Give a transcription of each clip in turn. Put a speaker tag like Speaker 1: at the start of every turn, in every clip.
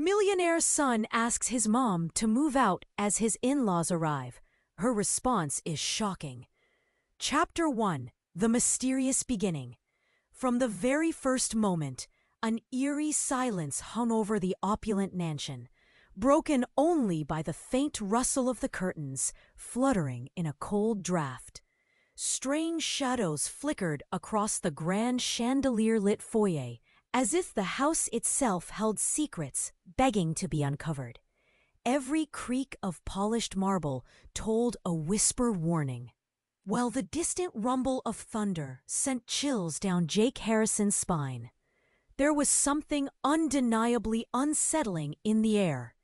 Speaker 1: Millionaire's son asks his mom to move out as his in-laws arrive. Her response is shocking. Chapter 1: The Mysterious Beginning. From the very first moment, an eerie silence hung over the opulent mansion, broken only by the faint rustle of the curtains fluttering in a cold draft. Strange shadows flickered across the grand chandelier-lit foyer, as if the house itself held secrets begging to be uncovered. Every creak of polished marble told a whisper warning, while the distant rumble of thunder sent chills down Jake Harrison's spine. There was something undeniably unsettling in the air,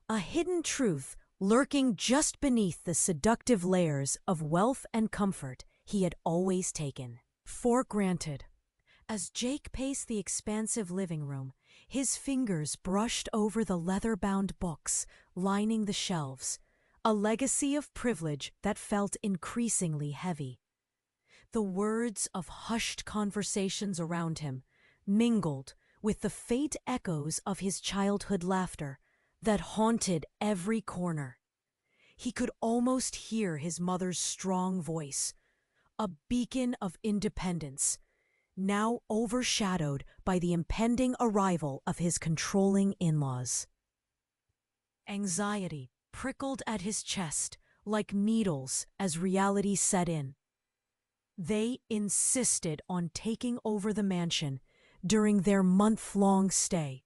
Speaker 1: a hidden truth lurking just beneath the seductive layers of wealth and comfort he had always taken for granted. As Jake paced the expansive living room, his fingers brushed over the leather-bound books lining the shelves, a legacy of privilege that felt increasingly heavy. The words of hushed conversations around him mingled with the faint echoes of his childhood laughter that haunted every corner. He could almost hear his mother's strong voice, a beacon of independence, now overshadowed by the impending arrival of his controlling in-laws. Anxiety prickled at his chest like needles as reality set in. They insisted on taking over the mansion during their month-long stay.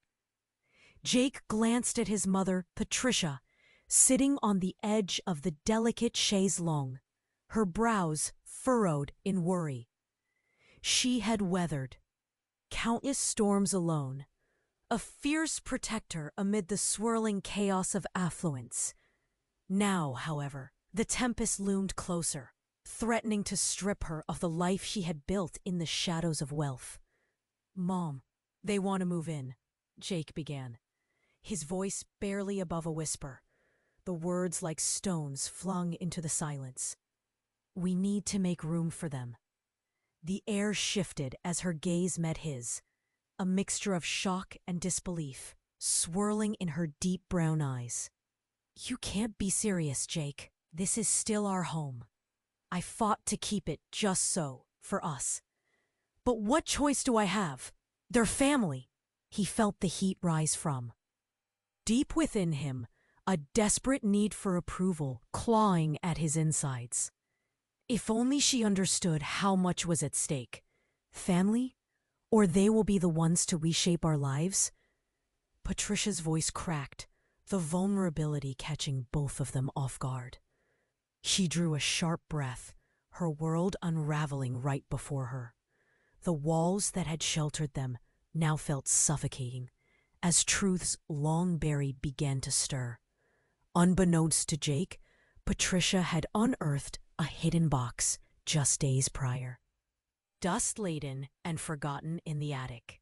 Speaker 1: Jake glanced at his mother, Patricia, sitting on the edge of the delicate chaise longue, her brows furrowed in worry. She had weathered countless storms alone, a fierce protector amid the swirling chaos of affluence. Now, however, the tempest loomed closer, threatening to strip her of the life she had built in the shadows of wealth. "Mom, they want to move in," Jake began, his voice barely above a whisper, the words like stones flung into the silence. "We need to make room for them." The air shifted as her gaze met his, a mixture of shock and disbelief swirling in her deep brown eyes. "You can't be serious, Jake. This is still our home. I fought to keep it just so, for us. But what choice do I have? They're family." He felt the heat rise from. Deep within him, a desperate need for approval clawing at his insides. If only she understood how much was at stake. Family? Or they will be the ones to reshape our lives? Patricia's voice cracked, the vulnerability catching both of them off guard. She drew a sharp breath, her world unraveling right before her. The walls that had sheltered them now felt suffocating, as truths long buried began to stir. Unbeknownst to Jake, Patricia had unearthed a hidden box just days prior, dust-laden and forgotten in the attic.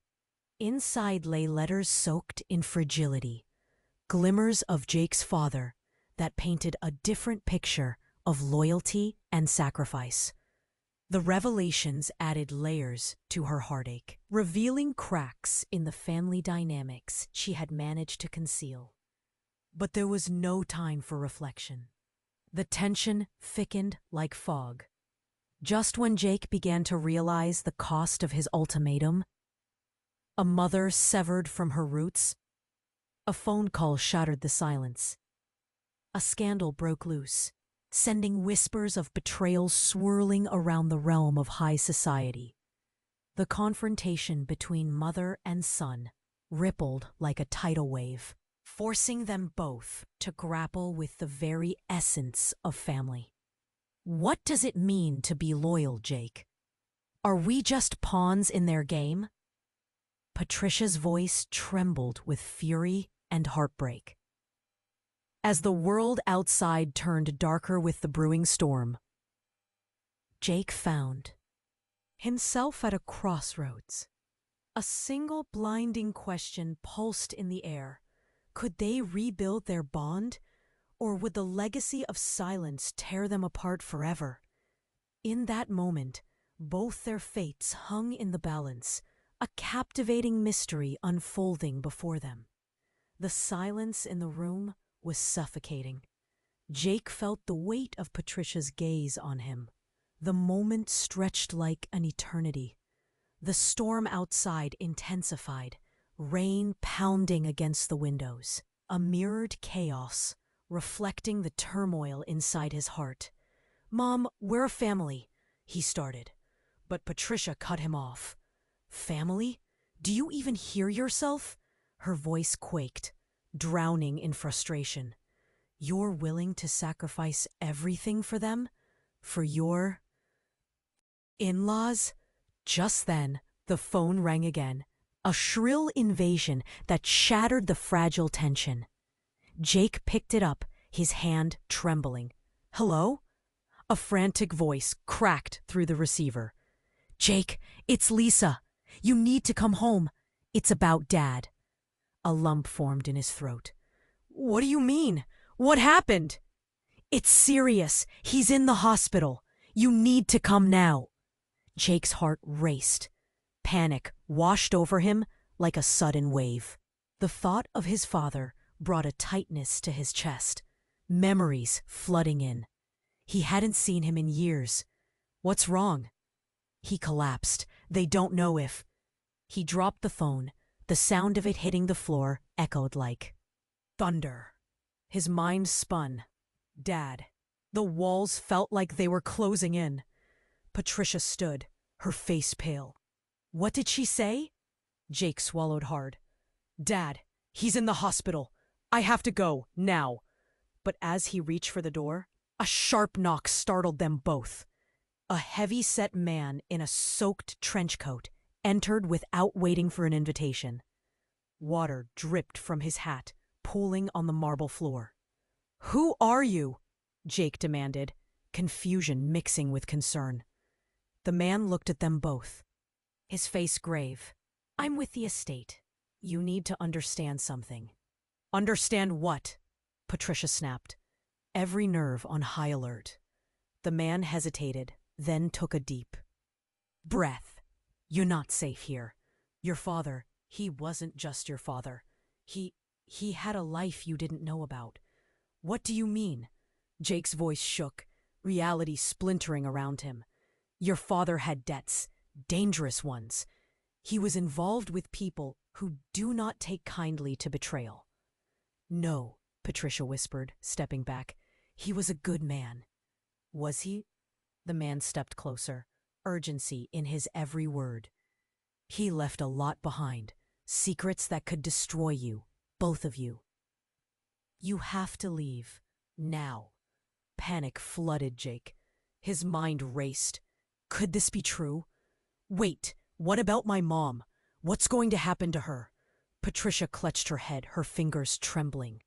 Speaker 1: Inside lay letters soaked in fragility, glimmers of Jake's father that painted a different picture of loyalty and sacrifice. The revelations added layers to her heartache, revealing cracks in the family dynamics she had managed to conceal. But there was no time for reflection. The tension thickened like fog. Just when Jake began to realize the cost of his ultimatum, a mother severed from her roots, a phone call shattered the silence. A scandal broke loose, sending whispers of betrayal swirling around the realm of high society. The confrontation between mother and son rippled like a tidal wave, forcing them both to grapple with the very essence of family. What does it mean to be loyal, Jake? Are we just pawns in their game? Patricia's voice trembled with fury and heartbreak. As the world outside turned darker with the brewing storm, Jake found himself at a crossroads. A single blinding question pulsed in the air. Could they rebuild their bond, or would the legacy of silence tear them apart forever? In that moment, both their fates hung in the balance, a captivating mystery unfolding before them. The silence in the room was suffocating. Jake felt the weight of Patricia's gaze on him. The moment stretched like an eternity. The storm outside intensified, rain pounding against the windows, a mirrored chaos, reflecting the turmoil inside his heart. "Mom, we're a family," he started, but Patricia cut him off. "Family? Do you even hear yourself?" Her voice quaked, drowning in frustration. "You're willing to sacrifice everything for them? For your in-laws?" Just then, the phone rang again, a shrill invasion that shattered the fragile tension. Jake picked it up, his hand trembling. "Hello?" A frantic voice cracked through the receiver. "Jake, it's Lisa. You need to come home. It's about Dad." A lump formed in his throat. "What do you mean? What happened?" "It's serious. He's in the hospital. You need to come now." Jake's heart raced. Panic washed over him like a sudden wave. The thought of his father brought a tightness to his chest, memories flooding in. He hadn't seen him in years. "What's wrong?" He collapsed. "They don't know if—" He dropped the phone. The sound of it hitting the floor echoed like thunder. His mind spun. Dad. The walls felt like they were closing in. Patricia stood, her face pale. "What did she say?" Jake swallowed hard. "Dad, he's in the hospital. I have to go, now." But as he reached for the door, a sharp knock startled them both. A heavy-set man in a soaked trench coat entered without waiting for an invitation. Water dripped from his hat, pooling on the marble floor. "Who are you?" Jake demanded, confusion mixing with concern. The man looked at them both, his face grave. "I'm with the estate. You need to understand something." "Understand what?" Patricia snapped, every nerve on high alert. The man hesitated, then took a deep breath. "You're not safe here. Your father, he wasn't just your father. He had a life you didn't know about." "What do you mean?" Jake's voice shook, reality splintering around him. "Your father had debts, dangerous ones. He was involved with people who do not take kindly to betrayal." "No," Patricia whispered, stepping back. "He was a good man." "Was he?" The man stepped closer, urgency in his every word. "He left a lot behind, secrets that could destroy you, both of you. You have to leave, now." Panic flooded Jake. His mind raced. Could this be true? "Wait, what about my mom? What's going to happen to her?" Patricia clutched her head, her fingers trembling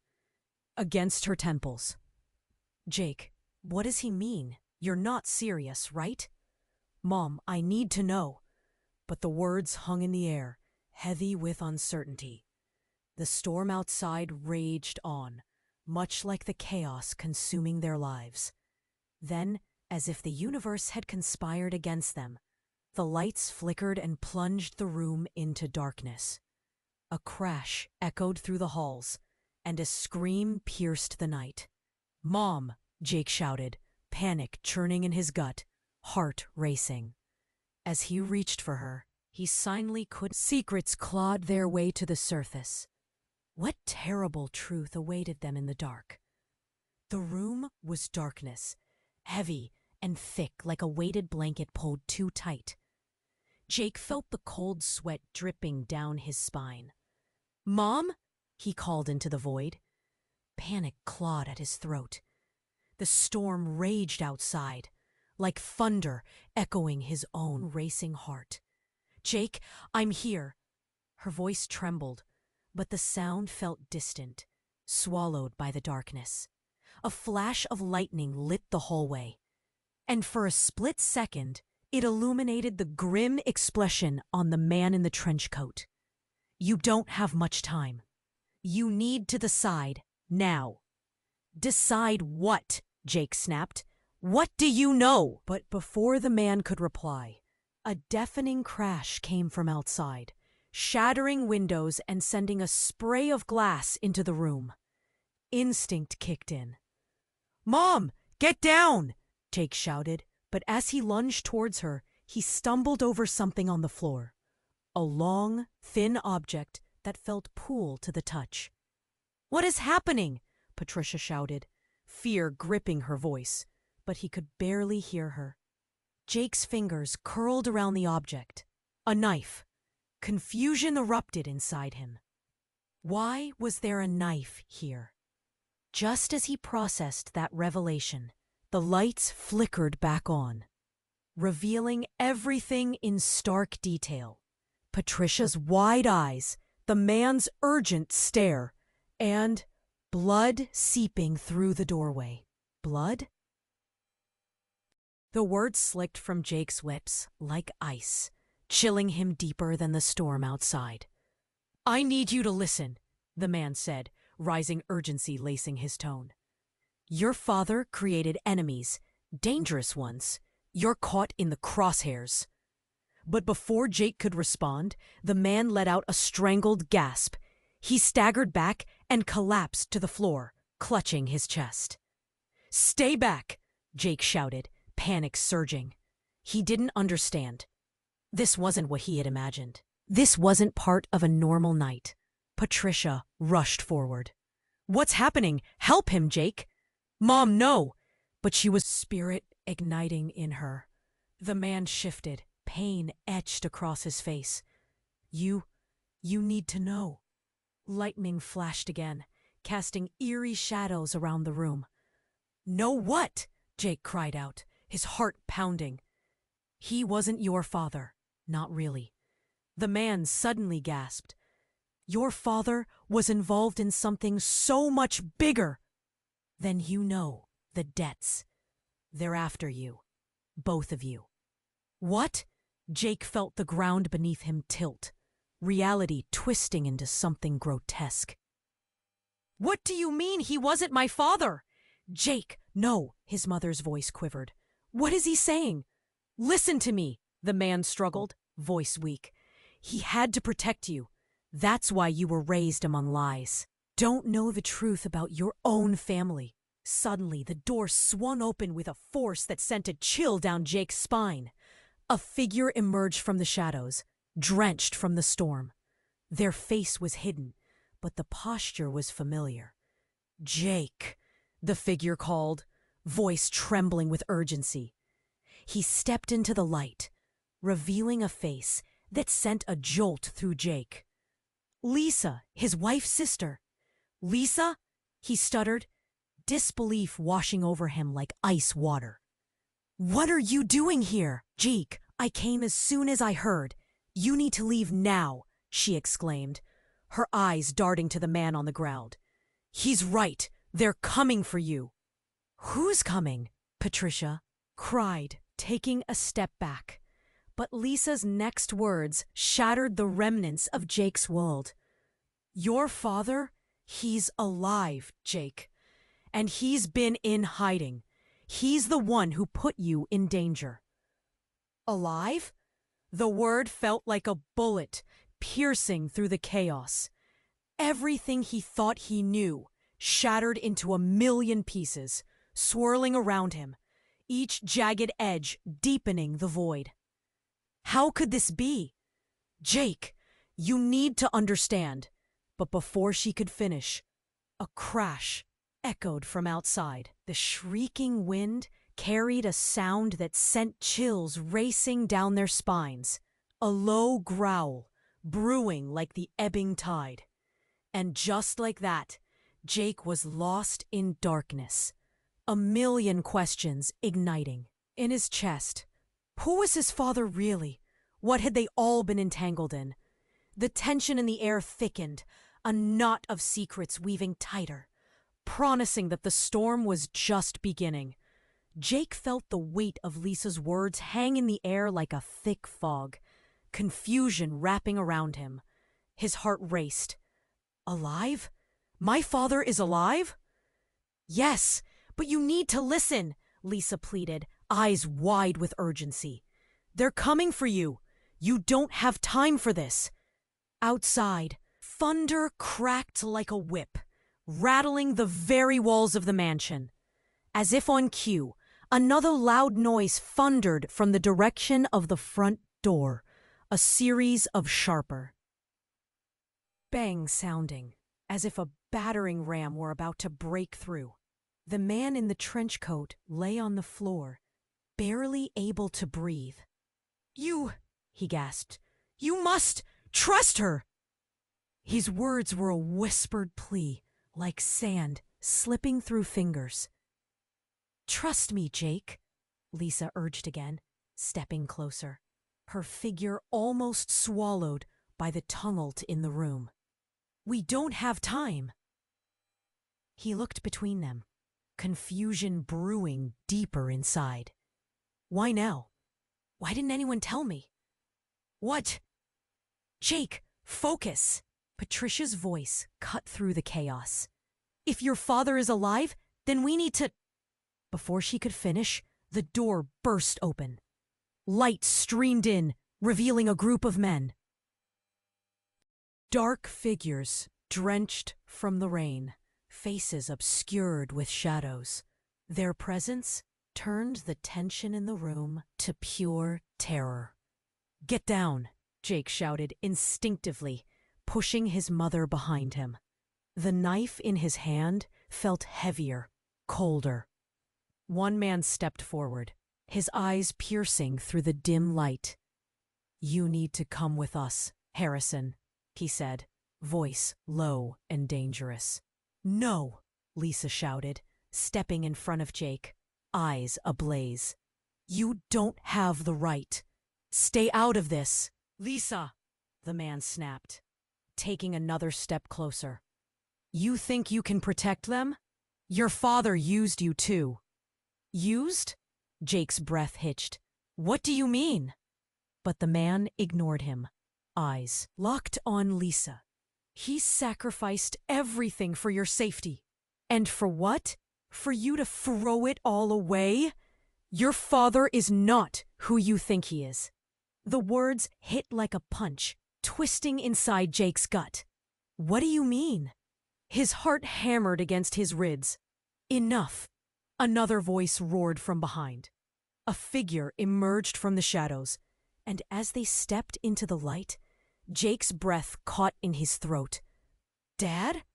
Speaker 1: against her temples. "Jake, what does he mean? You're not serious, right?" "Mom, I need to know." But the words hung in the air, heavy with uncertainty. The storm outside raged on, much like the chaos consuming their lives. Then, as if the universe had conspired against them, the lights flickered and plunged the room into darkness. A crash echoed through the halls, and a scream pierced the night. "Mom!" Jake shouted, panic churning in his gut, heart racing. As he reached for her, he silently could. Secrets clawed their way to the surface. What terrible truth awaited them in the dark? The room was darkness, heavy and thick like a weighted blanket pulled too tight. Jake felt the cold sweat dripping down his spine. "Mom?" he called into the void. Panic clawed at his throat. The storm raged outside, like thunder echoing his own racing heart. "Jake, I'm here." Her voice trembled, but the sound felt distant, swallowed by the darkness. A flash of lightning lit the hallway, and for a split second, it illuminated the grim expression on the man in the trench coat. "You don't have much time. You need to decide now." "Decide what?" Jake snapped. "What do you know?" But before the man could reply, a deafening crash came from outside, shattering windows and sending a spray of glass into the room. Instinct kicked in. "Mom, get down!" Jake shouted, but as he lunged towards her, he stumbled over something on the floor. A long, thin object that felt cool to the touch. "What is happening?" Patricia shouted, fear gripping her voice, but he could barely hear her. Jake's fingers curled around the object. A knife. Confusion erupted inside him. Why was there a knife here? Just as he processed that revelation, the lights flickered back on, revealing everything in stark detail. Patricia's wide eyes, the man's urgent stare, and blood seeping through the doorway. Blood? The words slicked from Jake's lips like ice, chilling him deeper than the storm outside. "I need you to listen," the man said, rising urgency lacing his tone. "Your father created enemies, dangerous ones. You're caught in the crosshairs." But before Jake could respond, the man let out a strangled gasp. He staggered back and collapsed to the floor, clutching his chest. "Stay back!" Jake shouted, panic surging. He didn't understand. This wasn't what he had imagined. This wasn't part of a normal night. Patricia rushed forward. "What's happening? Help him, Jake!" "Mom, no!" But she was spirit igniting in her. The man shifted, pain etched across his face. You need to know." Lightning flashed again, casting eerie shadows around the room. "Know what?" Jake cried out, his heart pounding. "He wasn't your father. Not really." The man suddenly gasped. "Your father was involved in something so much bigger than you know, the debts. They're after you. Both of you." "What?" Jake felt the ground beneath him tilt, reality twisting into something grotesque. "What do you mean he wasn't my father?" "Jake, no," his mother's voice quivered. "What is he saying?" "Listen to me," the man struggled, voice weak. "He had to protect you. That's why you were raised among lies. Don't know the truth about your own family." Suddenly, the door swung open with a force that sent a chill down Jake's spine. A figure emerged from the shadows, drenched from the storm. Their face was hidden, but the posture was familiar. "Jake," the figure called, voice trembling with urgency. He stepped into the light, revealing a face that sent a jolt through Jake. "Lisa, his wife's sister." "Lisa?" he stuttered, disbelief washing over him like ice water. "What are you doing here?" "Jake, I came as soon as I heard. You need to leave now," she exclaimed, her eyes darting to the man on the ground. "He's right. They're coming for you." "Who's coming?" Patricia cried, taking a step back. But Lisa's next words shattered the remnants of Jake's world. "Your father? He's alive, Jake. And he's been in hiding. He's the one who put you in danger." "Alive?" The word felt like a bullet, piercing through the chaos. Everything he thought he knew shattered into a million pieces, swirling around him, each jagged edge deepening the void. How could this be? "Jake, you need to understand." But before she could finish, a crash echoed from outside. The shrieking wind carried a sound that sent chills racing down their spines, a low growl, brewing like the ebbing tide. And just like that, Jake was lost in darkness, a million questions igniting. In his chest, who was his father really? What had they all been entangled in? The tension in the air thickened, a knot of secrets weaving tighter, promising that the storm was just beginning. Jake felt the weight of Lisa's words hang in the air like a thick fog, confusion wrapping around him. His heart raced. "Alive? My father is alive?" "Yes, but you need to listen," Lisa pleaded, eyes wide with urgency. "They're coming for you. You don't have time for this." Outside, thunder cracked like a whip, rattling the very walls of the mansion. As if on cue, another loud noise thundered from the direction of the front door, a series of sharper bangs sounding, as if a battering ram were about to break through. The man in the trench coat lay on the floor, barely able to breathe. "You," he gasped, "you must trust her!" His words were a whispered plea, like sand slipping through fingers. "Trust me, Jake," Lisa urged again, stepping closer, her figure almost swallowed by the tumult in the room. "We don't have time." He looked between them, confusion brewing deeper inside. Why now? Why didn't anyone tell me? What? "Jake, focus!" Patricia's voice cut through the chaos. "If your father is alive, then we need to—" Before she could finish, the door burst open. Light streamed in, revealing a group of men. Dark figures, drenched from the rain, faces obscured with shadows. Their presence turned the tension in the room to pure terror. "Get down," Jake shouted instinctively, pushing his mother behind him. The knife in his hand felt heavier, colder. One man stepped forward, his eyes piercing through the dim light. "You need to come with us, Harrison," he said, voice low and dangerous. "No," Lisa shouted, stepping in front of Jake, eyes ablaze. "You don't have the right. Stay out of this." "Lisa," the man snapped, taking another step closer. "You think you can protect them? Your father used you too." "Used?" Jake's breath hitched. "What do you mean?" But the man ignored him, eyes locked on Lisa. "He sacrificed everything for your safety. And for what? For you to throw it all away? Your father is not who you think he is." The words hit like a punch, twisting inside Jake's gut. "What do you mean?" His heart hammered against his ribs. "Enough!" Another voice roared from behind. A figure emerged from the shadows, and as they stepped into the light, Jake's breath caught in his throat. "Dad?"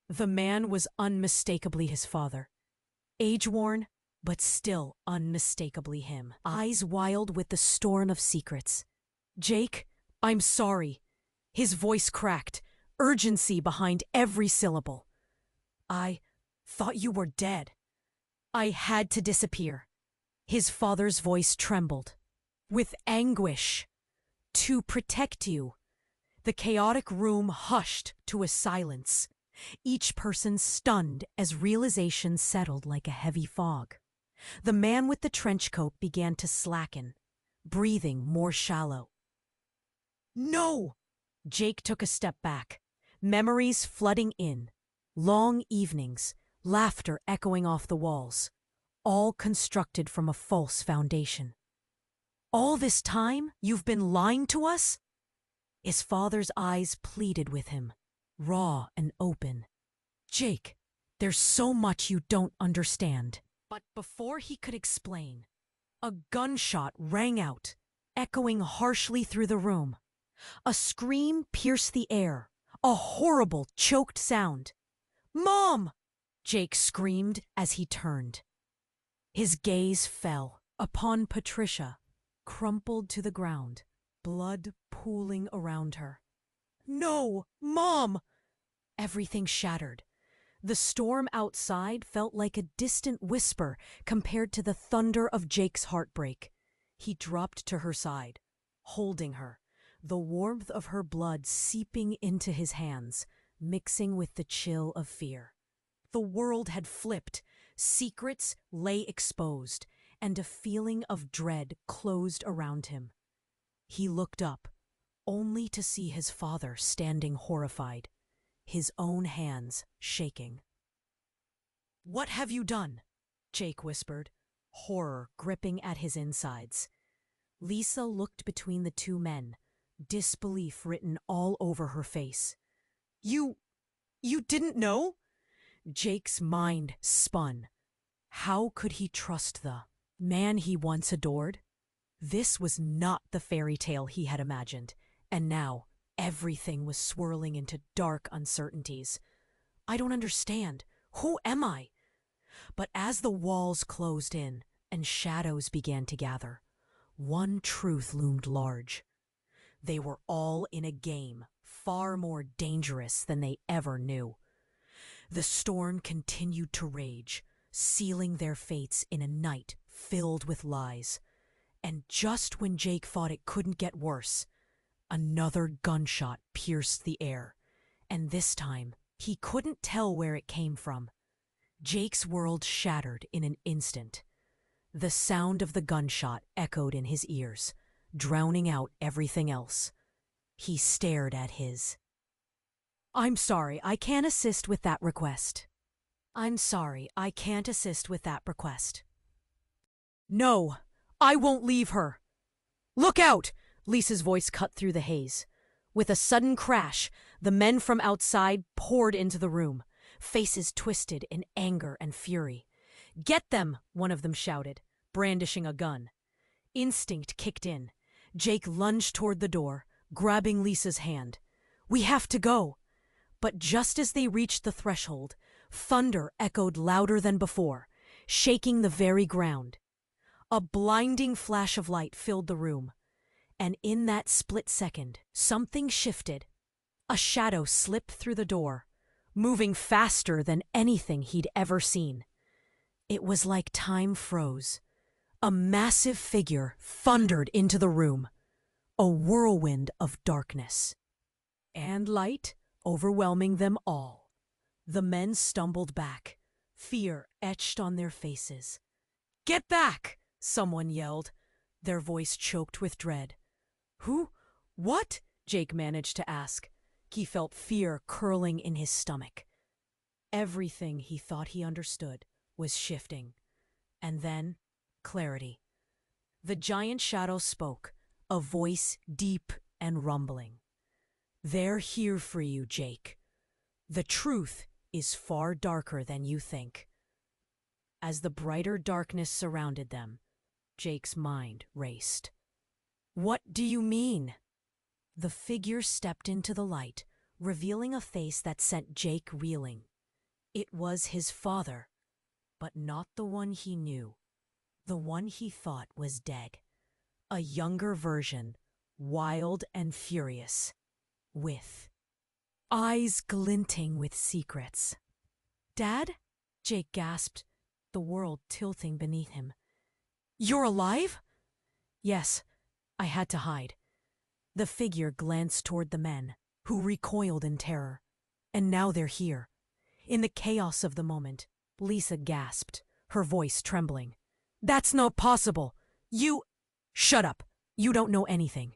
Speaker 1: The man was unmistakably his father. Age-worn, but still unmistakably him. Eyes wild with the storm of secrets. "Jake, I'm sorry." His voice cracked, urgency behind every syllable. "I thought you were dead. I had to disappear." His father's voice trembled. "With anguish. To protect you." The chaotic room hushed to a silence, each person stunned as realization settled like a heavy fog. The man with the trench coat began to slacken, breathing more shallow. "No!" Jake took a step back, memories flooding in, long evenings, laughter echoing off the walls, all constructed from a false foundation. "All this time you've been lying to us?" His father's eyes pleaded with him, raw and open. "Jake, there's so much you don't understand." But before he could explain, a gunshot rang out, echoing harshly through the room. A scream pierced the air, a horrible, choked sound. "Mom!" Jake screamed as he turned. His gaze fell upon Patricia, crumpled to the ground, blood pooling around her. "No, Mom!" Everything shattered. The storm outside felt like a distant whisper compared to the thunder of Jake's heartbreak. He dropped to her side, holding her, the warmth of her blood seeping into his hands, mixing with the chill of fear. The world had flipped, secrets lay exposed, and a feeling of dread closed around him. He looked up, only to see his father standing horrified, his own hands shaking. "What have you done?" Jake whispered, horror gripping at his insides. Lisa looked between the two men, disbelief written all over her face. You didn't know? Jake's mind spun. How could he trust the man he once adored? This was not the fairy tale he had imagined, and now everything was swirling into dark uncertainties. I don't understand. Who am I? But as the walls closed in and shadows began to gather, one truth loomed large. They were all in a game far more dangerous than they ever knew. The storm continued to rage, sealing their fates in a night filled with lies. And just when Jake thought it couldn't get worse, another gunshot pierced the air, and this time he couldn't tell where it came from. Jake's world shattered in an instant. The sound of the gunshot echoed in his ears, drowning out everything else. He stared at his. I'm sorry, I can't assist with that request. I'm sorry, I can't assist with that request. No, I won't leave her. Look out! Lisa's voice cut through the haze. With a sudden crash, the men from outside poured into the room, faces twisted in anger and fury. Get them, one of them shouted, brandishing a gun. Instinct kicked in. Jake lunged toward the door, grabbing Lisa's hand. We have to go. But just as they reached the threshold, thunder echoed louder than before, shaking the very ground. A blinding flash of light filled the room, and in that split second, something shifted. A shadow slipped through the door, moving faster than anything he'd ever seen. It was like time froze. A massive figure thundered into the room, a whirlwind of darkness and light overwhelming them all. The men stumbled back, fear etched on their faces. Get back! Someone yelled, their voice choked with dread. Who? What? Jake managed to ask. He felt fear curling in his stomach. Everything he thought he understood was shifting. And then, clarity. The giant shadow spoke, a voice deep and rumbling. They're here for you, Jake. The truth is far darker than you think. As the brighter darkness surrounded them, Jake's mind raced. What do you mean? The figure stepped into the light, revealing a face that sent Jake reeling. It was his father, but not the one he knew, the one he thought was dead. A younger version, wild and furious, with eyes glinting with secrets. Dad? Jake gasped, the world tilting beneath him. You're alive? Yes, I had to hide. The figure glanced toward the men, who recoiled in terror. And now they're here. In the chaos of the moment, Lisa gasped, her voice trembling. That's not possible. You... Shut up. You don't know anything.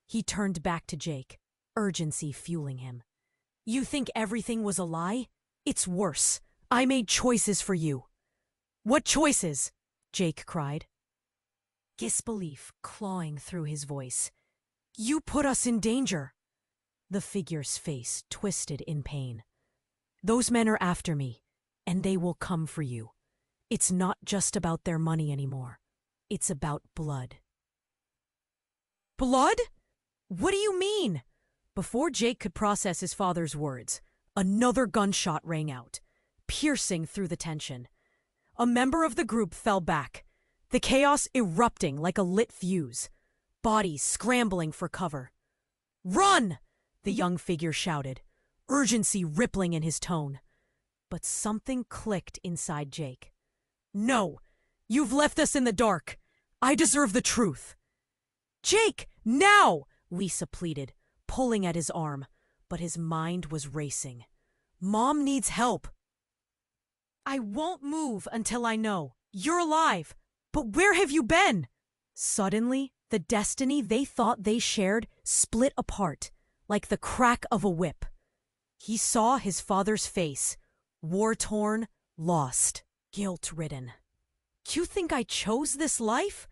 Speaker 1: He turned back to Jake, urgency fueling him. You think everything was a lie? It's worse. I made choices for you. What choices? Jake cried, disbelief clawing through his voice. You put us in danger. The figure's face twisted in pain. Those men are after me, and they will come for you. It's not just about their money anymore. It's about blood. Blood? What do you mean? Before Jake could process his father's words, another gunshot rang out, piercing through the tension. A member of the group fell back, the chaos erupting like a lit fuse, bodies scrambling for cover. Run! The young figure shouted, urgency rippling in his tone. But something clicked inside Jake. No! You've left us in the dark! I deserve the truth! Jake, now! Lisa pleaded, pulling at his arm, but his mind was racing. Mom needs help. I won't move until I know. You're alive! But where have you been? Suddenly, the destiny they thought they shared split apart, like the crack of a whip. He saw his father's face, war-torn, lost, guilt-ridden. You think I chose this life?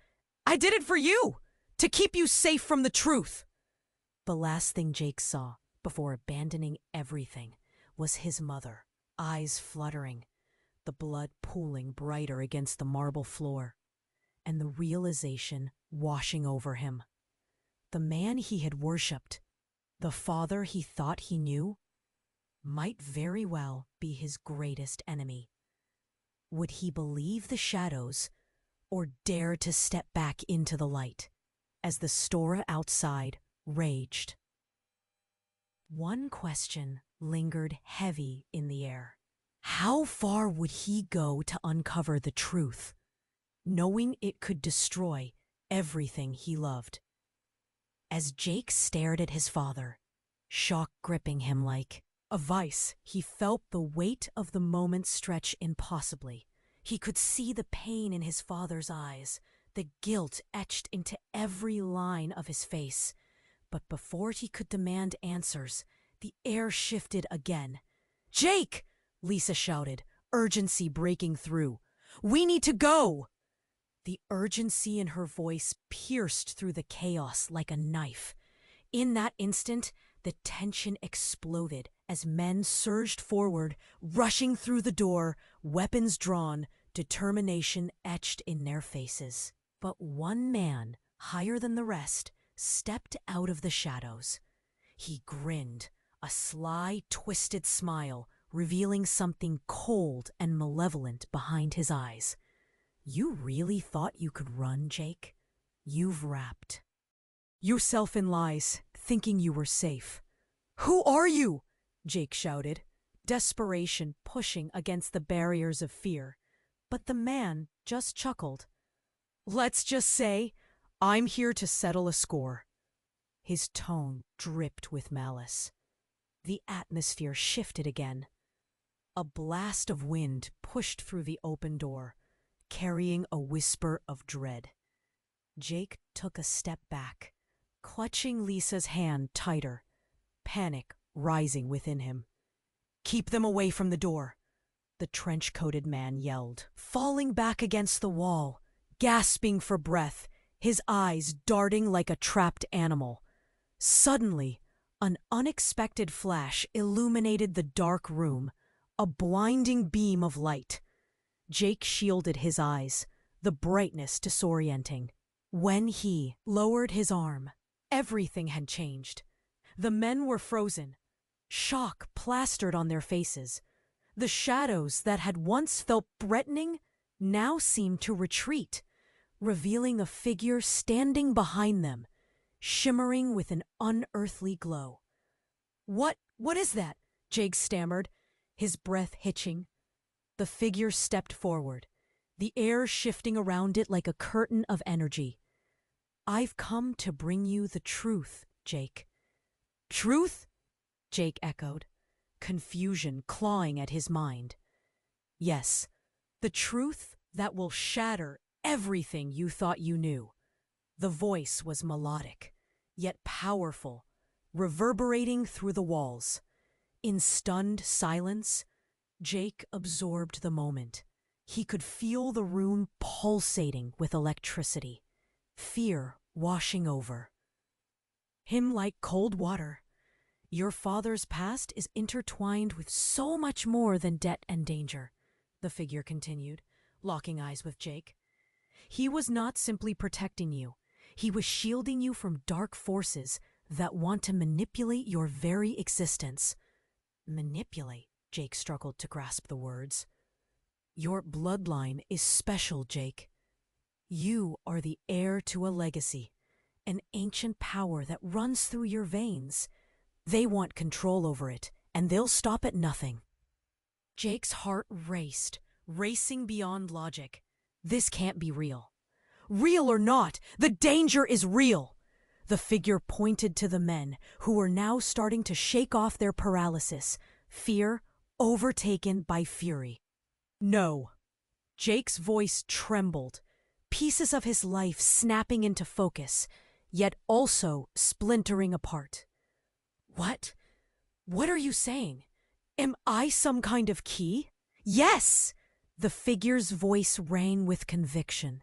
Speaker 1: I did it for you, to keep you safe from the truth. The last thing Jake saw, before abandoning everything, was his mother, eyes fluttering, the blood pooling brighter against the marble floor, and the realization washing over him. The man he had worshipped, the father he thought he knew, might very well be his greatest enemy. Would he believe the shadows or dare to step back into the light as the storm outside raged? One question lingered heavy in the air. How far would he go to uncover the truth, knowing it could destroy everything he loved? As Jake stared at his father, shock gripping him like a vice, he felt the weight of the moment stretch impossibly. He could see the pain in his father's eyes, the guilt etched into every line of his face. But before he could demand answers, the air shifted again. "Jake!" Lisa shouted, urgency breaking through. "We need to go!" The urgency in her voice pierced through the chaos like a knife. In that instant, the tension exploded as men surged forward, rushing through the door, weapons drawn, determination etched in their faces. But one man, higher than the rest, stepped out of the shadows. He grinned, a sly, twisted smile, revealing something cold and malevolent behind his eyes. "You really thought you could run, Jake? You've wrapped yourself in lies, thinking you were safe." "Who are you?" Jake shouted, desperation pushing against the barriers of fear. But the man just chuckled. "Let's just say I'm here to settle a score." His tone dripped with malice. The atmosphere shifted again. A blast of wind pushed through the open door, carrying a whisper of dread. Jake took a step back, clutching Lisa's hand tighter, panic rising within him. "Keep them away from the door," the trench-coated man yelled, falling back against the wall, gasping for breath, his eyes darting like a trapped animal. Suddenly, an unexpected flash illuminated the dark room, a blinding beam of light. Jake shielded his eyes, the brightness disorienting. When he lowered his arm, everything had changed. The men were frozen, shock plastered on their faces. The shadows that had once felt threatening now seemed to retreat, revealing a figure standing behind them, shimmering with an unearthly glow. What is that?" Jake stammered, his breath hitching. The figure stepped forward, the air shifting around it like a curtain of energy. "I've come to bring you the truth, Jake." "Truth?" Jake echoed, confusion clawing at his mind. "Yes, the truth that will shatter everything you thought you knew." The voice was melodic, yet powerful, reverberating through the walls. In stunned silence, Jake absorbed the moment. He could feel the room pulsating with electricity, fear washing over him like cold water. "Your father's past is intertwined with so much more than debt and danger," the figure continued, locking eyes with Jake. "He was not simply protecting you. He was shielding you from dark forces that want to manipulate your very existence." "Manipulate?" Jake struggled to grasp the words. "Your bloodline is special, Jake. You are the heir to a legacy, an ancient power that runs through your veins. They want control over it, and they'll stop at nothing." Jake's heart raced, racing beyond logic. This can't be real. "Real or not, the danger is real!" The figure pointed to the men, who were now starting to shake off their paralysis, fear overtaken by fury. "No." Jake's voice trembled, pieces of his life snapping into focus, yet also splintering apart. What are you saying? Am I some kind of key?" "Yes!" The figure's voice rang with conviction.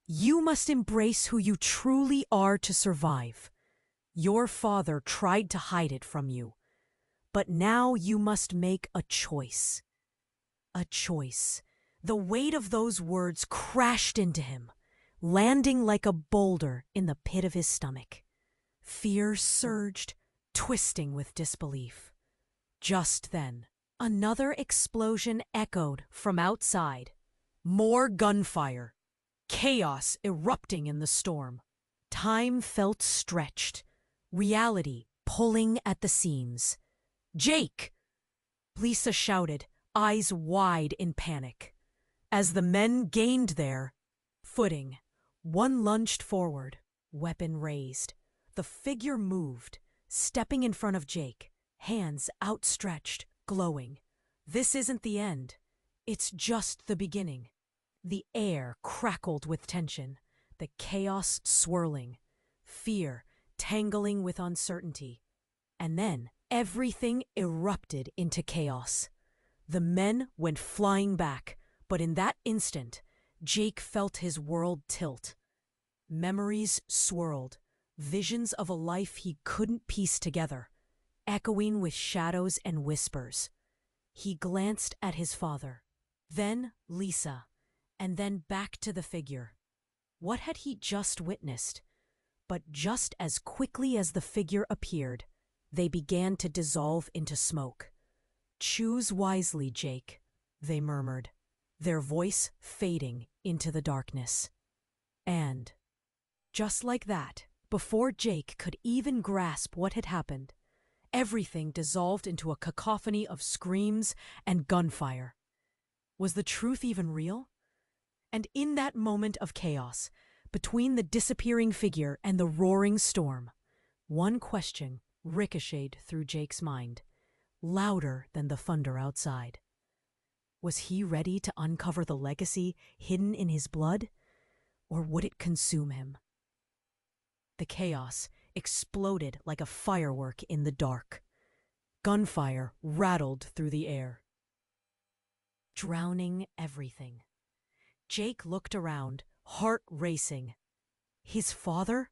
Speaker 1: "You must embrace who you truly are to survive. Your father tried to hide it from you, but now you must make a choice. A choice. The weight of those words crashed into him, landing like a boulder in the pit of his stomach. Fear surged, twisting with disbelief. Just then, another explosion echoed from outside. More gunfire. Chaos erupting in the storm. Time felt stretched. Reality pulling at the seams. "Jake!" Lisa shouted, eyes wide in panic. As the men gained their footing, one lunged forward, weapon raised. The figure moved, stepping in front of Jake, hands outstretched, glowing. This isn't the end. It's just the beginning. The air crackled with tension, the chaos swirling, fear tangling with uncertainty. And then everything erupted into chaos. The men went flying back, but in that instant, Jake felt his world tilt. Memories swirled, visions of a life he couldn't piece together, echoing with shadows and whispers. He glanced at his father, then Lisa, and then back to the figure. What had he just witnessed? But just as quickly as the figure appeared, they began to dissolve into smoke. "Choose wisely, Jake," they murmured, their voice fading into the darkness. And, just like that, before Jake could even grasp what had happened, everything dissolved into a cacophony of screams and gunfire. Was the truth even real? And in that moment of chaos, between the disappearing figure and the roaring storm, one question ricocheted through Jake's mind, louder than the thunder outside. Was he ready to uncover the legacy hidden in his blood, or would it consume him? The chaos exploded like a firework in the dark. Gunfire rattled through the air, drowning everything. Jake looked around, heart racing. His father?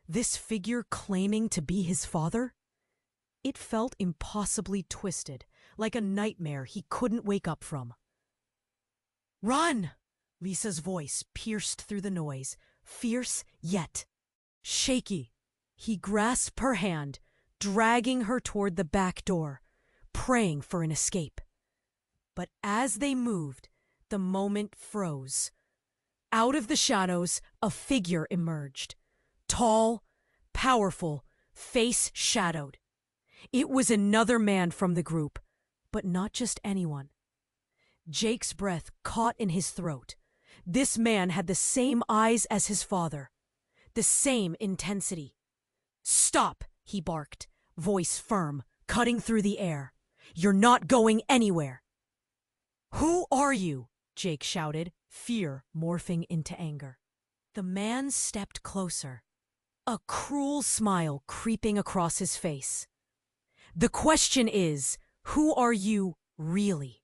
Speaker 1: This figure claiming to be his father? It felt impossibly twisted, like a nightmare he couldn't wake up from. "Run!" Lisa's voice pierced through the noise, fierce yet shaky. He grasped her hand, dragging her toward the back door, praying for an escape. But as they moved, the moment froze. Out of the shadows, a figure emerged. Tall, powerful, face shadowed. It was another man from the group, but not just anyone. Jake's breath caught in his throat. This man had the same eyes as his father, the same intensity. "Stop!" he barked, voice firm, cutting through the air. "You're not going anywhere." "Who are you?" Jake shouted, fear morphing into anger. The man stepped closer, a cruel smile creeping across his face. "The question is, who are you really?"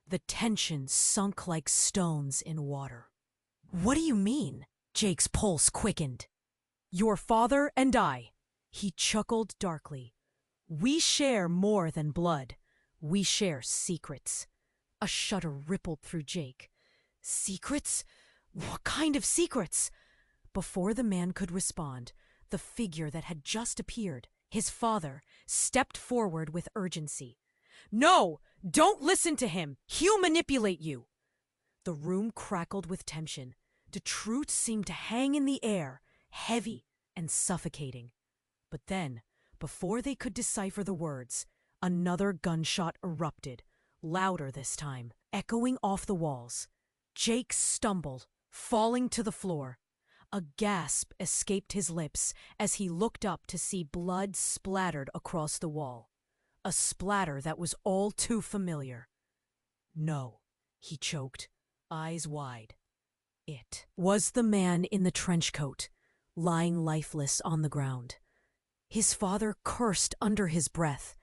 Speaker 1: The tension sunk like stones in water. "What do you mean?" Jake's pulse quickened. "Your father and I," he chuckled darkly. "We share more than blood. We share secrets." A shudder rippled through Jake. "Secrets? What kind of secrets?" Before the man could respond, the figure that had just appeared, his father, stepped forward with urgency. "No! Don't listen to him! He'll manipulate you!" The room crackled with tension. The truth seemed to hang in the air, heavy and suffocating. But then, before they could decipher the words, another gunshot erupted, louder this time, echoing off the walls. Jake stumbled, falling to the floor. A gasp escaped his lips as he looked up to see blood splattered across the wall. A splatter that was all too familiar. "No," he choked, eyes wide. It was the man in the trench coat, lying lifeless on the ground. His father cursed under his breath,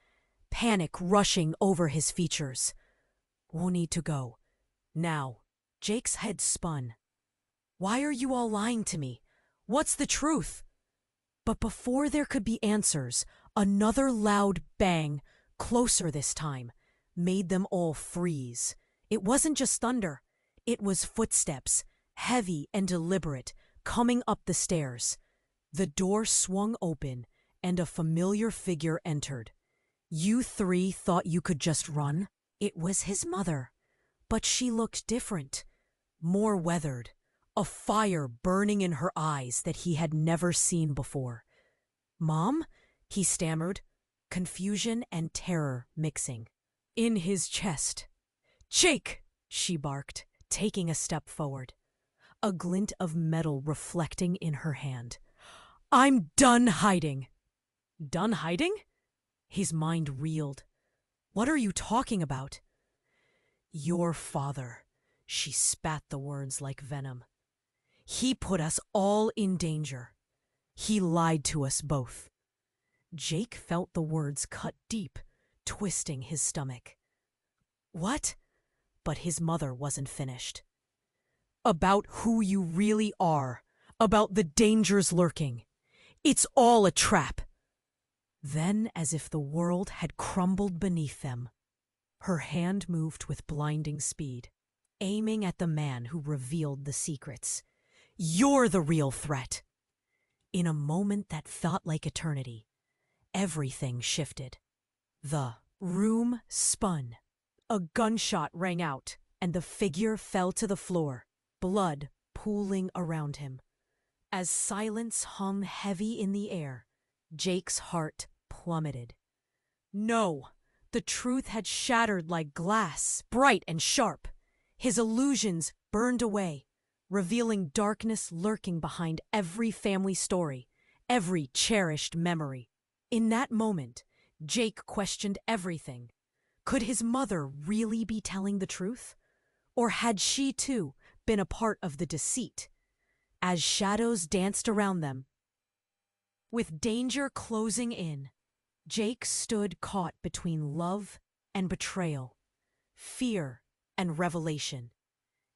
Speaker 1: panic rushing over his features. "We'll need to go. Now." Jake's head spun. "Why are you all lying to me? What's the truth?" But before there could be answers, another loud bang, closer this time, made them all freeze. It wasn't just thunder. It was footsteps, heavy and deliberate, coming up the stairs. The door swung open, and a familiar figure entered. You three thought you could just run? It was his mother. But she looked different, more weathered, a fire burning in her eyes that he had never seen before. "Mom?" he stammered, confusion and terror mixing. In his chest. "Jake!" she barked, taking a step forward, a glint of metal reflecting in her hand. "I'm done hiding." "Done hiding?" His mind reeled. "What are you talking about?" "Your father," she spat the words like venom. "He put us all in danger. He lied to us both." Jake felt the words cut deep, twisting his stomach. "What?" But his mother wasn't finished. "About who you really are, about the dangers lurking. It's all a trap." Then, as if the world had crumbled beneath them, her hand moved with blinding speed, aiming at the man who revealed the secrets. "You're the real threat." In a moment that felt like eternity, everything shifted. The room spun. A gunshot rang out, and the figure fell to the floor, blood pooling around him. As silence hung heavy in the air, Jake's heart plummeted. No! The truth had shattered like glass, bright and sharp. His illusions burned away, revealing darkness lurking behind every family story, every cherished memory. In that moment, Jake questioned everything. Could his mother really be telling the truth? Or had she, too, been a part of the deceit? As shadows danced around them, with danger closing in, Jake stood caught between love and betrayal, fear and revelation.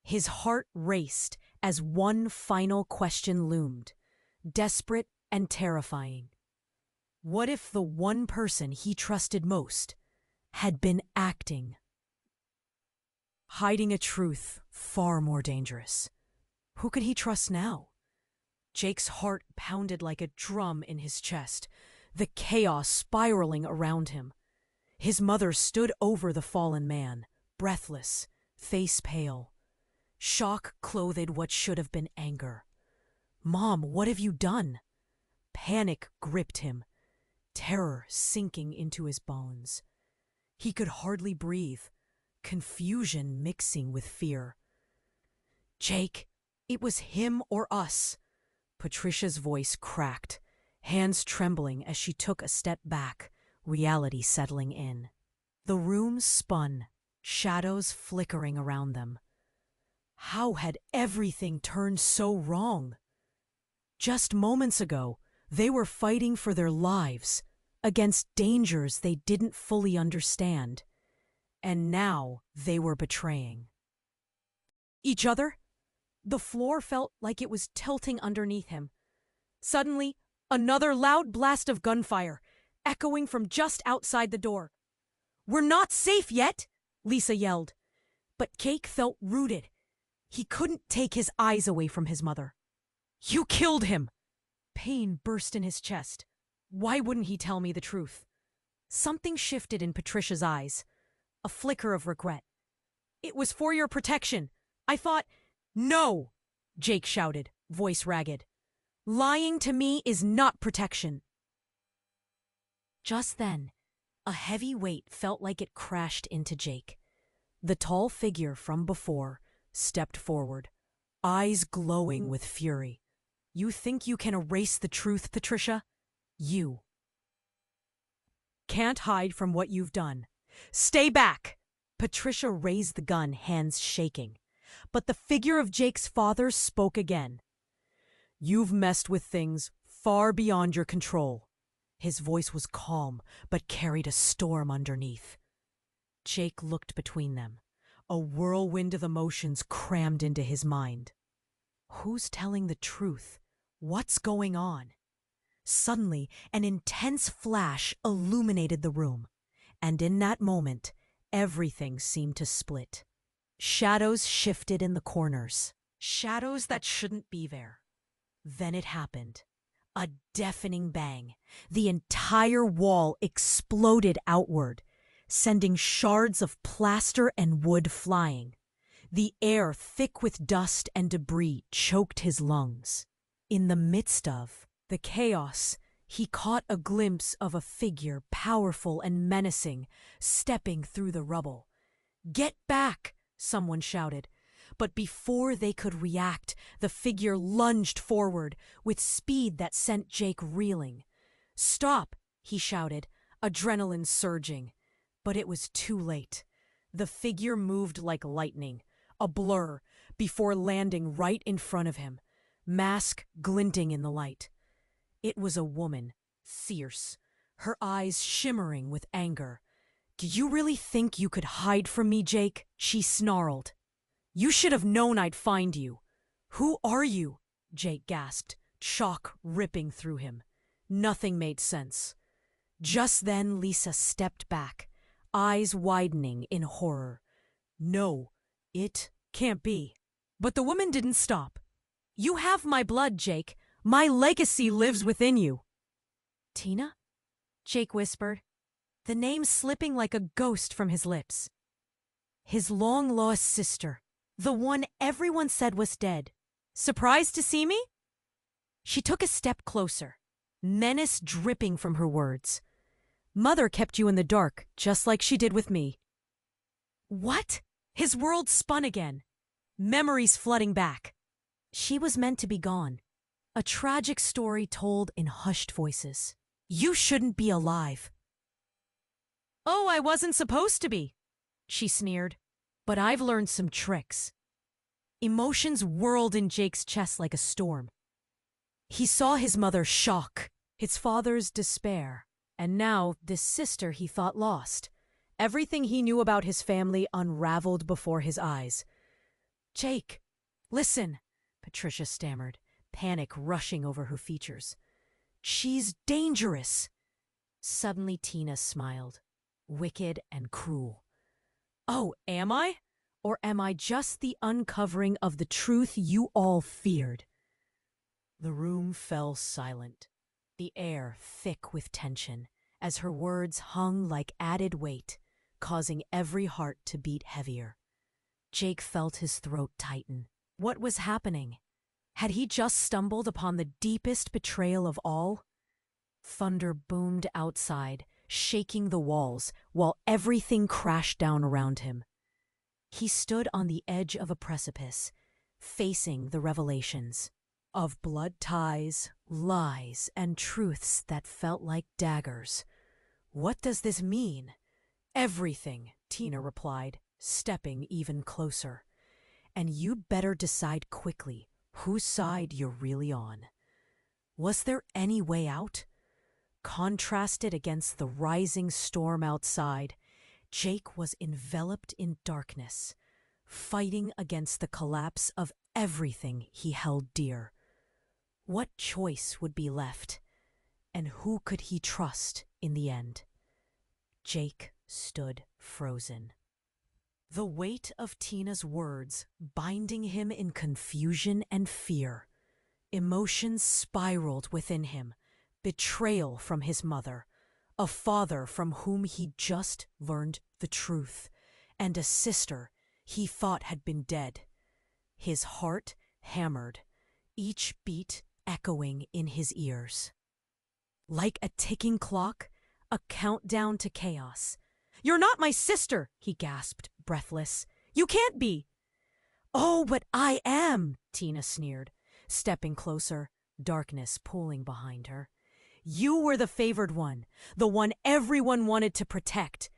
Speaker 1: His heart raced as one final question loomed, desperate and terrifying. What if the one person he trusted most had been acting? Hiding a truth far more dangerous. Who could he trust now? Jake's heart pounded like a drum in his chest, the chaos spiraling around him. His mother stood over the fallen man, breathless, face pale. Shock clothed what should have been anger. "Mom, what have you done?" Panic gripped him, terror sinking into his bones. He could hardly breathe, confusion mixing with fear. "Jake, it was him or us." Patricia's voice cracked, hands trembling as she took a step back, reality settling in. The room spun, shadows flickering around them. How had everything turned so wrong? Just moments ago, they were fighting for their lives, against dangers they didn't fully understand. And now they were betraying each other. The floor felt like it was tilting underneath him. Suddenly, another loud blast of gunfire, echoing from just outside the door. "We're not safe yet!" Lisa yelled. But Jake felt rooted. He couldn't take his eyes away from his mother. "You killed him!" Pain burst in his chest. Why wouldn't he tell me the truth? Something shifted in Patricia's eyes, a flicker of regret. "It was for your protection. I thought—" "No!" Jake shouted, voice ragged. "Lying to me is not protection." Just then, a heavy weight felt like it crashed into Jake. The tall figure from before stepped forward, eyes glowing with fury. "You think you can erase the truth, Patricia? You can't hide from what you've done. Stay back!" Patricia raised the gun, hands shaking. But the figure of Jake's father spoke again. "You've messed with things far beyond your control." His voice was calm, but carried a storm underneath. Jake looked between them, a whirlwind of emotions crammed into his mind. Who's telling the truth? What's going on? Suddenly, an intense flash illuminated the room, and in that moment, everything seemed to split. Shadows shifted in the corners, shadows that shouldn't be there. Then it happened. A deafening bang. The entire wall exploded outward, sending shards of plaster and wood flying. The air, thick with dust and debris, choked his lungs. In the midst of the chaos, he caught a glimpse of a figure powerful and menacing, stepping through the rubble. "Get back!" someone shouted. But before they could react, the figure lunged forward with speed that sent Jake reeling. "Stop!" he shouted, adrenaline surging. But it was too late. The figure moved like lightning, a blur, before landing right in front of him, mask glinting in the light. It was a woman, fierce, her eyes shimmering with anger. "Do you really think you could hide from me, Jake?" she snarled. "You should have known I'd find you." "Who are you?" Jake gasped, shock ripping through him. Nothing made sense. Just then Lisa stepped back, eyes widening in horror. "No, it can't be." But the woman didn't stop. "You have my blood, Jake. My legacy lives within you." "Tina?" Jake whispered, the name slipping like a ghost from his lips. His long-lost sister, the one everyone said was dead. "Surprised to see me?" She took a step closer, menace dripping from her words. "Mother kept you in the dark, just like she did with me." What? His world spun again, memories flooding back. She was meant to be gone. A tragic story told in hushed voices. "You shouldn't be alive." "Oh, I wasn't supposed to be," she sneered. "But I've learned some tricks." Emotions whirled in Jake's chest like a storm. He saw his mother's shock, his father's despair, and now this sister he thought lost. Everything he knew about his family unraveled before his eyes. "Jake, listen," Patricia stammered, panic rushing over her features. "She's dangerous." Suddenly Tina smiled, wicked and cruel. "Oh, am I? Or am I just the uncovering of the truth you all feared?" The room fell silent, the air thick with tension, as her words hung like added weight, causing every heart to beat heavier. Jake felt his throat tighten. What was happening? Had he just stumbled upon the deepest betrayal of all? Thunder boomed outside, shaking the walls, while everything crashed down around him. He stood on the edge of a precipice, facing the revelations of blood ties, lies, and truths that felt like daggers. "What does this mean?" "Everything," Tina replied, stepping even closer. "And you'd better decide quickly whose side you're really on." Was there any way out? Contrasted against the rising storm outside, Jake was enveloped in darkness, fighting against the collapse of everything he held dear. What choice would be left, and who could he trust in the end? Jake stood frozen. The weight of Tina's words binding him in confusion and fear. Emotions spiraled within him. Betrayal from his mother, a father from whom he just learned the truth, and a sister he thought had been dead. His heart hammered, each beat echoing in his ears. Like a ticking clock, a countdown to chaos. "You're not my sister," he gasped, breathless. "You can't be." "Oh, but I am," Tina sneered, stepping closer, darkness pulling behind her. "You were the favored one, the one everyone wanted to protect.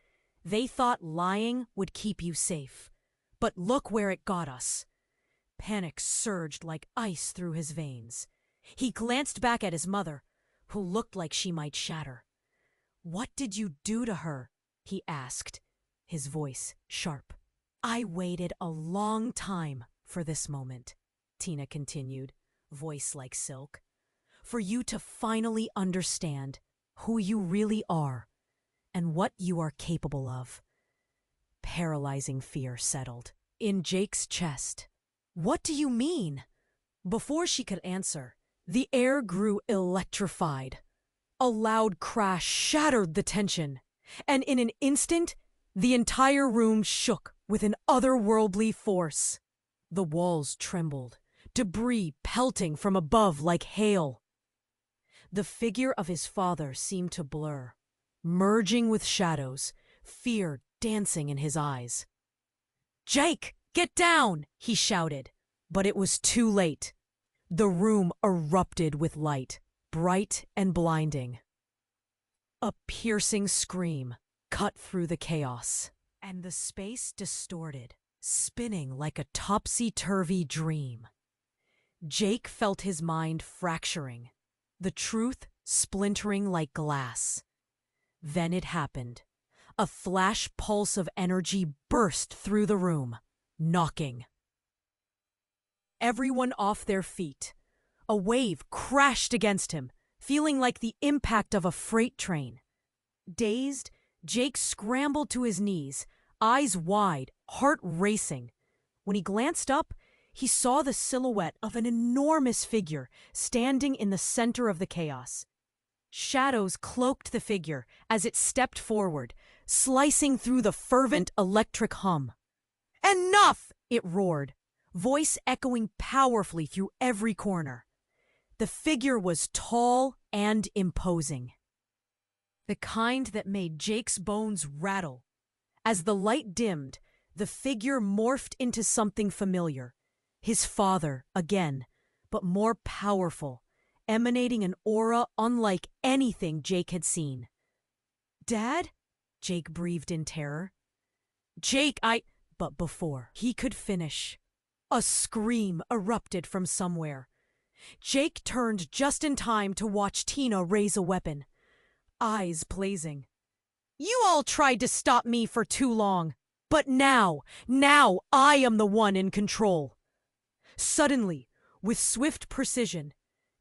Speaker 1: They thought lying would keep you safe. But look where it got us." Panic surged like ice through his veins. He glanced back at his mother, who looked like she might shatter. "What did you do to her?" he asked, his voice sharp. "I waited a long time for this moment," Tina continued, voice like silk. for you to finally understand who you really are and what you are capable of. Paralyzing fear settled in Jake's chest. What do you mean? Before she could answer, the air grew electrified. A loud crash shattered the tension, and in an instant, the entire room shook with an otherworldly force. The walls trembled, debris pelting from above like hail. The figure of his father seemed to blur, merging with shadows, fear dancing in his eyes. "Jake, get down!" he shouted, but it was too late. The room erupted with light, bright and blinding. A piercing scream cut through the chaos, and the space distorted, spinning like a topsy-turvy dream. Jake felt his mind fracturing, the truth splintering like glass. Then it happened. A flash pulse of energy burst through the room, knocking everyone off their feet. A wave crashed against him, feeling like the impact of a freight train. Dazed, Jake scrambled to his knees, eyes wide, heart racing. When he glanced up, he saw the silhouette of an enormous figure standing in the center of the chaos. Shadows cloaked the figure as it stepped forward, slicing through the fervent electric hum. "Enough!" it roared, voice echoing powerfully through every corner. The figure was tall and imposing, the kind that made Jake's bones rattle. As the light dimmed, the figure morphed into something familiar. His father, again, but more powerful, emanating an aura unlike anything Jake had seen. "Dad?" Jake breathed in terror. "Jake, But before he could finish, a scream erupted from somewhere. Jake turned just in time to watch Tina raise a weapon, eyes blazing. "You all tried to stop me for too long, but now I am the one in control." Suddenly, with swift precision,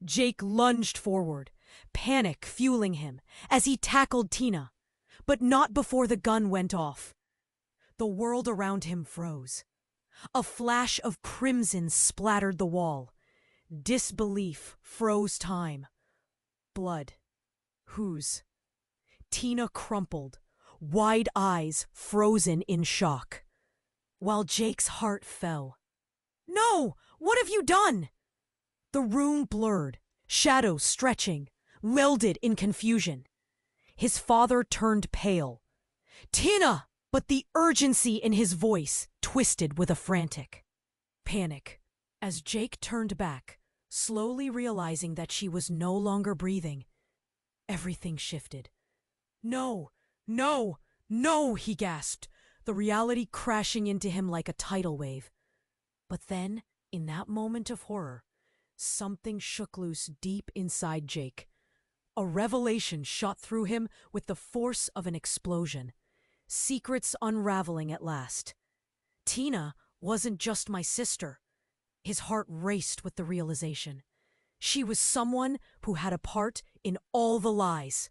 Speaker 1: Jake lunged forward, panic fueling him as he tackled Tina, but not before the gun went off. The world around him froze. A flash of crimson splattered the wall. Disbelief froze time. Blood. Whose? Tina crumpled, wide eyes frozen in shock, while Jake's heart fell. "No! What have you done?" The room blurred, shadows stretching, welded in confusion. His father turned pale. "Tina!" But the urgency in his voice twisted with a frantic panic as Jake turned back, slowly realizing that she was no longer breathing. Everything shifted. "No, no, no," he gasped, the reality crashing into him like a tidal wave. But then, in that moment of horror, something shook loose deep inside Jake. A revelation shot through him with the force of an explosion. Secrets unraveling at last. Tina wasn't just my sister. His heart raced with the realization. She was someone who had a part in all the lies.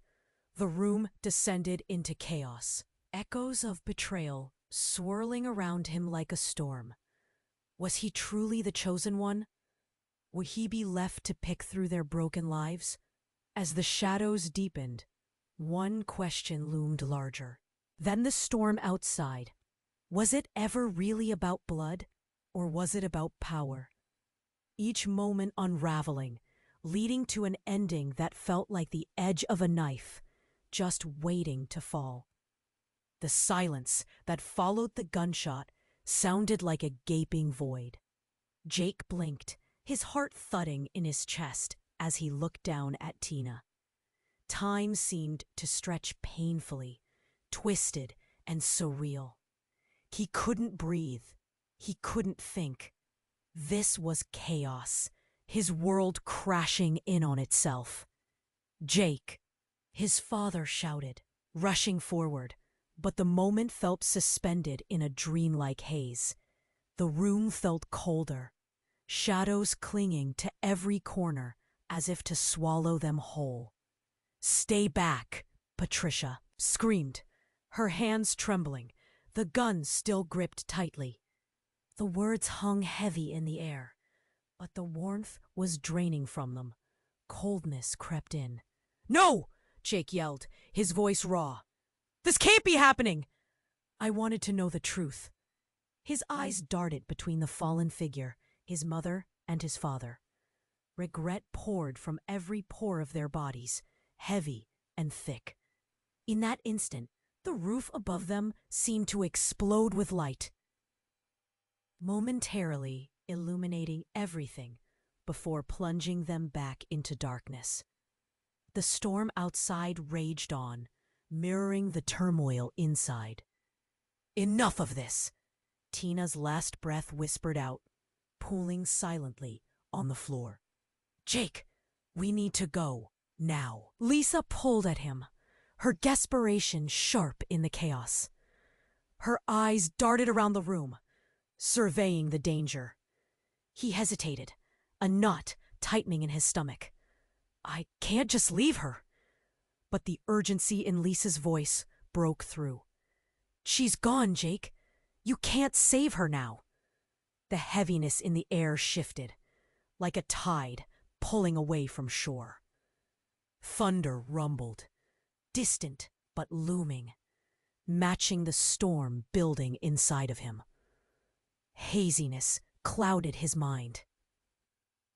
Speaker 1: The room descended into chaos. Echoes of betrayal swirling around him like a storm. Was he truly the chosen one? Would he be left to pick through their broken lives? As the shadows deepened, one question loomed larger. Then the storm outside. Was it ever really about blood, or was it about power? Each moment unraveling, leading to an ending that felt like the edge of a knife, just waiting to fall. The silence that followed the gunshot sounded like a gaping void. Jake blinked, his heart thudding in his chest as he looked down at Tina. Time seemed to stretch painfully, twisted and surreal. He couldn't breathe. He couldn't think. This was chaos, his world crashing in on itself. "Jake!" his father shouted, rushing forward, but the moment felt suspended in a dreamlike haze. The room felt colder, shadows clinging to every corner as if to swallow them whole. "Stay back," Patricia screamed, her hands trembling, the gun still gripped tightly. The words hung heavy in the air, but the warmth was draining from them. Coldness crept in. "No!" Jake yelled, his voice raw. "This can't be happening!" I wanted to know the truth. His eyes darted between the fallen figure, his mother and his father. Regret poured from every pore of their bodies, heavy and thick. In that instant, the roof above them seemed to explode with light, momentarily illuminating everything before plunging them back into darkness. The storm outside raged on, mirroring the turmoil inside. "Enough of this!" Tina's last breath whispered out, pooling silently on the floor. "Jake, we need to go, now." Lisa pulled at him, her desperation sharp in the chaos. Her eyes darted around the room, surveying the danger. He hesitated, a knot tightening in his stomach. "I can't just leave her." But the urgency in Lisa's voice broke through. "She's gone, Jake. You can't save her now." The heaviness in the air shifted, like a tide pulling away from shore. Thunder rumbled, distant but looming, matching the storm building inside of him. Haziness clouded his mind,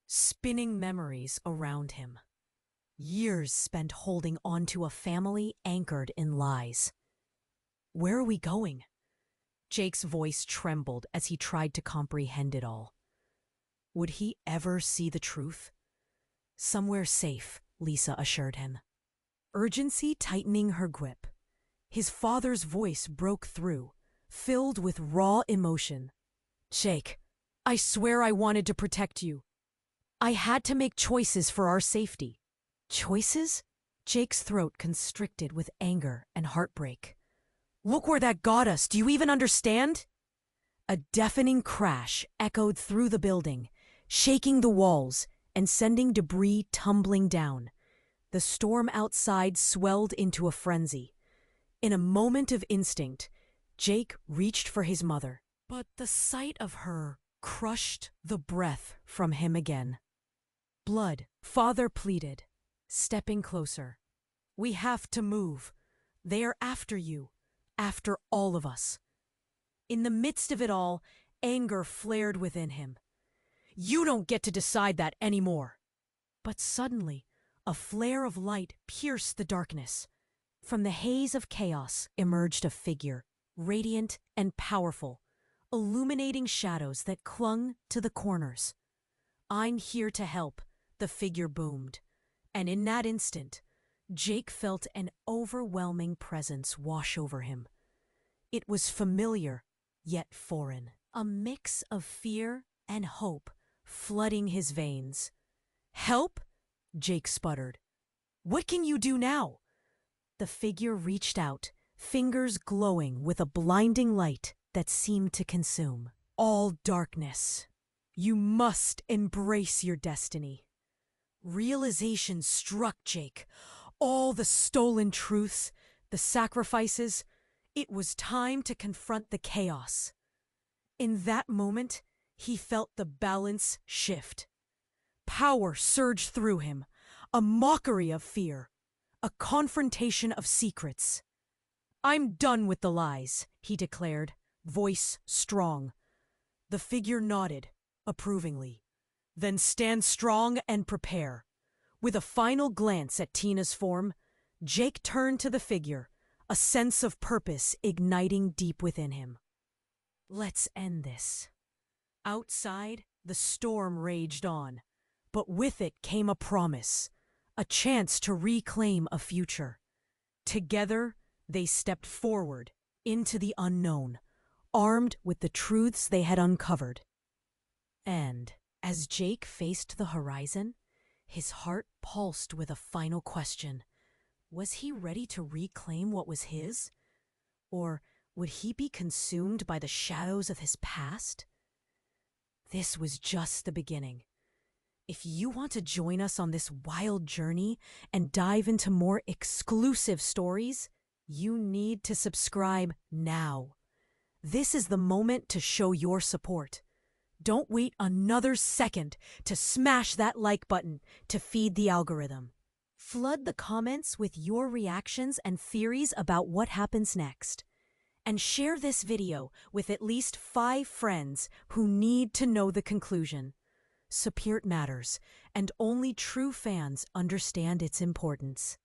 Speaker 1: spinning memories around him. Years spent holding onto a family anchored in lies. "Where are we going?" Jake's voice trembled as he tried to comprehend it all. Would he ever see the truth? "Somewhere safe," Lisa assured him, urgency tightening her grip. His father's voice broke through, filled with raw emotion. "Jake, I swear I wanted to protect you. I had to make choices for our safety." "Choices?" Jake's throat constricted with anger and heartbreak. "Look where that got us. Do you even understand?" A deafening crash echoed through the building, shaking the walls and sending debris tumbling down. The storm outside swelled into a frenzy. In a moment of instinct, Jake reached for his mother, but the sight of her crushed the breath from him again. "Blood," father pleaded, stepping closer. "We have to move. They are after you, after all of us." In the midst of it all, anger flared within him. "You don't get to decide that anymore." But suddenly, a flare of light pierced the darkness. From the haze of chaos emerged a figure, radiant and powerful, illuminating shadows that clung to the corners. "I'm here to help," the figure boomed. And in that instant, Jake felt an overwhelming presence wash over him. It was familiar, yet foreign. A mix of fear and hope flooding his veins. "Help?" Jake sputtered. "What can you do now?" The figure reached out, fingers glowing with a blinding light that seemed to consume all darkness. "You must embrace your destiny." Realization struck Jake. All the stolen truths, the sacrifices. It was time to confront the chaos. In that moment, he felt the balance shift. Power surged through him, a mockery of fear, a confrontation of secrets. "I'm done with the lies," he declared, voice strong. The figure nodded, approvingly. "Then stand strong and prepare." With a final glance at Tina's form, Jake turned to the figure, a sense of purpose igniting deep within him. "Let's end this." Outside, the storm raged on, but with it came a promise, a chance to reclaim a future. Together, they stepped forward into the unknown, armed with the truths they had uncovered. And as Jake faced the horizon, his heart pulsed with a final question. Was he ready to reclaim what was his? Or would he be consumed by the shadows of his past? This was just the beginning. If you want to join us on this wild journey and dive into more exclusive stories, you need to subscribe now. This is the moment to show your support. Don't wait another second to smash that like button to feed the algorithm. Flood the comments with your reactions and theories about what happens next. And share this video with at least 5 friends who need to know the conclusion. Support matters, and only true fans understand its importance.